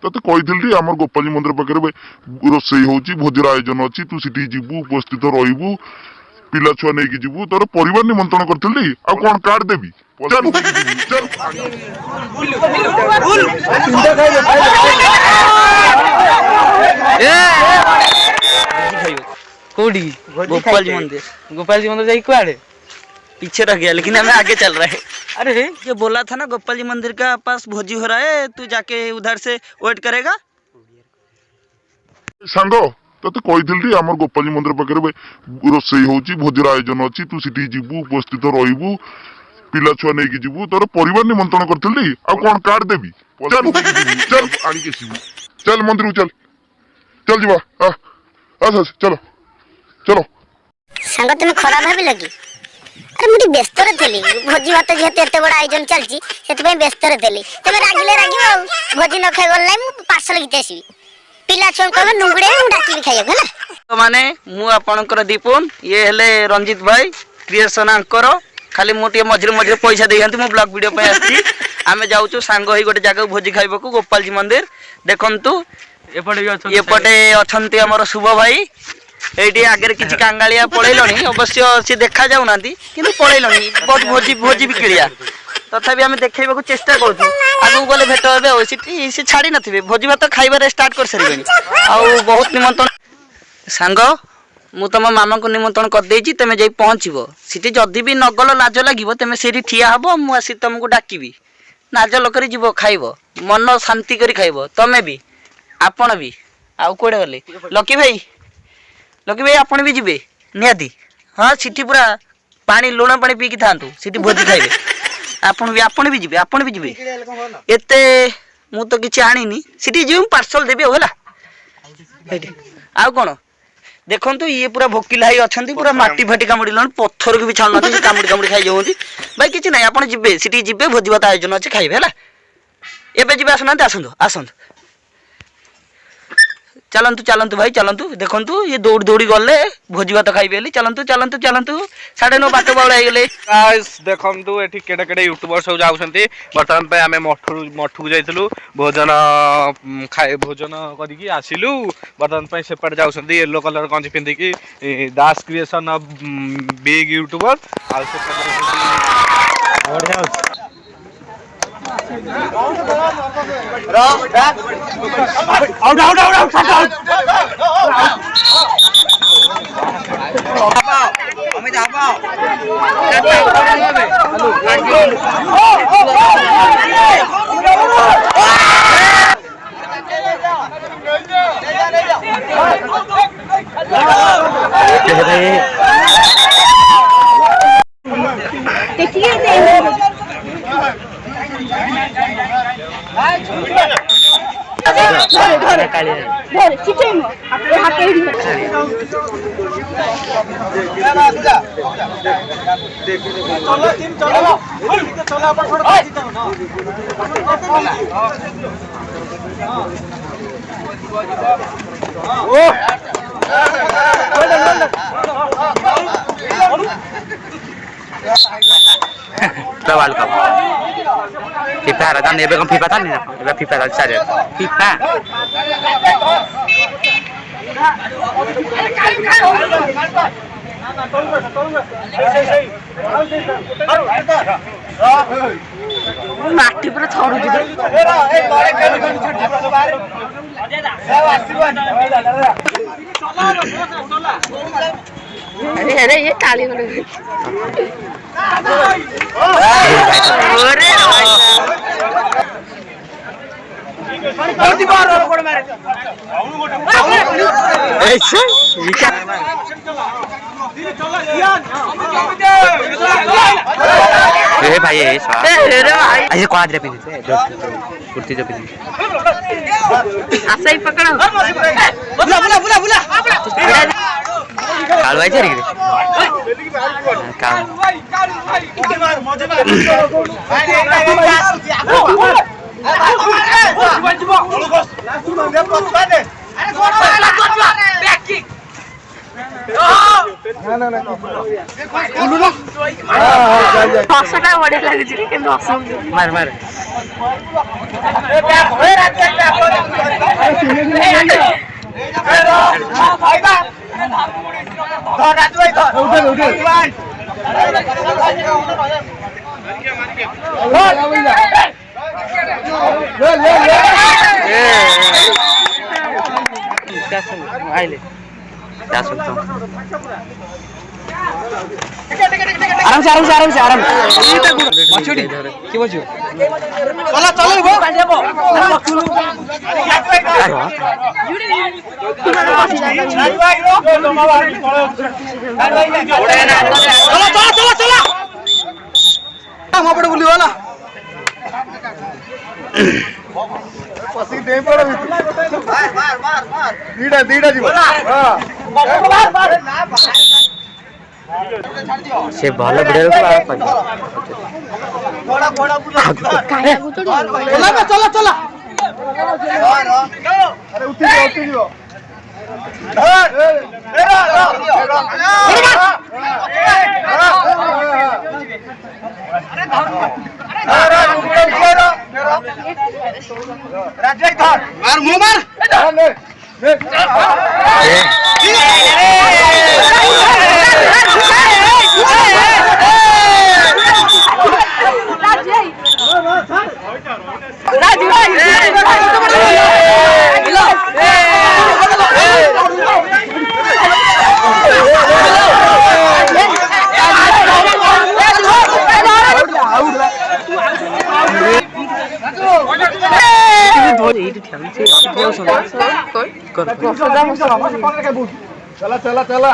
ते कही आम गोपाल मंदिर पाखे रोसई हो भोजर आयोजन अच्छी तू सीटी जीवु उपस्थित रही पिला छुआ नहीं जीवु तोर परिवार निमंत्रण करी आ कौन कार्ड देवी चल चल गोपाल जी मंदिर जाइए कुआड़े पीछे रह गया लेकिन हमें आगे चल रहा है। अरे ये बोला था ना गोपाल जी मंदिर का पास भोजी हो रहा है तू जाके उधर से वेट करेगा। सांग ते कही आम गोपाल मंदिर पाखे रोसई हो भोजर आयोजन अच्छी तू सीटी जीवु उपस्थित रही पिला छुआ नहीं जीवु तोर परिवार निमंत्रण करी आ कौन कार्ड देवी चल चल चल मंदिर चल चल जीवा चलो चलो सांग तुम खराब भाव लगी अरे मुझे व्यस्त थी भोजी भात जेहेतु एत बड़ा आयोजन चलती से व्यस्त थी तेज रागिले राग भोजी न खाई गल पार्सल गीत आसबि पिला छुआ कह नुंगड़े डाक खाइए है तो माने मु आपनकर दीपुन ये हेले रंजित भाई क्रिएशन आंकर खाली मुझे मझे मझे पैसा देती मो ब्लॉग वीडियो पे आसी आम जाऊँ सांग हो गोटे जगह भोजी खाइबा को गोपाल जी मंदिर देखंतु एपटे अच्छा आमर शुभ भाई ये आगे किसी कांगालिया पलैलनी अवश्य सी देखा जाऊना कि पलैलनी बहुत भोजी भोजी भी किया तथापि आम देखा चेष्टा करूँ आगू गले भेट हे सी छाड़ी नथिबे भोजी भात खाइबार स्टार्ट कर सारे आउ बहुत निमंत्रण सांग मु तुम मामा को निमंत्रण करदे तुम जा पहुँचब सीटी जदि भी नगल लाज लगे तुम से ठिया हम मुझे तुमको डाकबी नाज लकर जीव खाइब मन शांति कर खाइब तमें भी आपण भी आउ कौड़े गले लकी भाई आपण भी जीवे निहाती हाँ सीटी पूरा पानी लुण पानी पीकी था सीटी भोजी खाइबे आपण भी जीवे एते मु तो किसी आनी सीटी जी पार्सल देवी है आउ कौन देखो ये पूरा भोकिला ही अच्छा पूरा माटी फाटी कामुड़ पत्थर को भी छाणु कामुड़ी कामुड़ी खाई जाऊँ भाई किसी ना आप जी सीटी जी भोजी भात आयोजन अच्छे खाइबे है एवं जी आसना आसतु आसतु चलतु चलतु भाई चलतु देखु ये दौड़ी दौड़ी गले भोजी भात खाइबे चलतु चलतु चलतु 9:30 बाट बाउला होगले देखु ये केटे केटे यूट्यूबर सब जाऊँगी बर्तमान पे आम मठ को जाइलु भोजन भोजन करके आसिलु बर्तमान पे सेपटे जाऊँगी येलो कलर गंजी पिंधिकी Das creation big YouTuber World Cup FIFA kan dia kan FIFA kan ya FIFA kan saja FIFA माटी पूरा छाड़ू अरे ये काली भाई ऐसे क्वाद्रे पे कुर्ती जो पहनी ऐसा ही पकड़ो बुला बुला बुला बुला काल भाई चली गई काल बढ़िया लगे मार मार आइले आसन तो आराम से आराम से आराम से आराम मछुड़ी की बजु चला चलो वो चला चला चला हम पड़े बुली वाला पसी दे पड़े मार मार मार मार दीडा जीव हां मार मार से भल भिडियो चला चला अरे उठी जाओ मार मुंह मार चला चला चला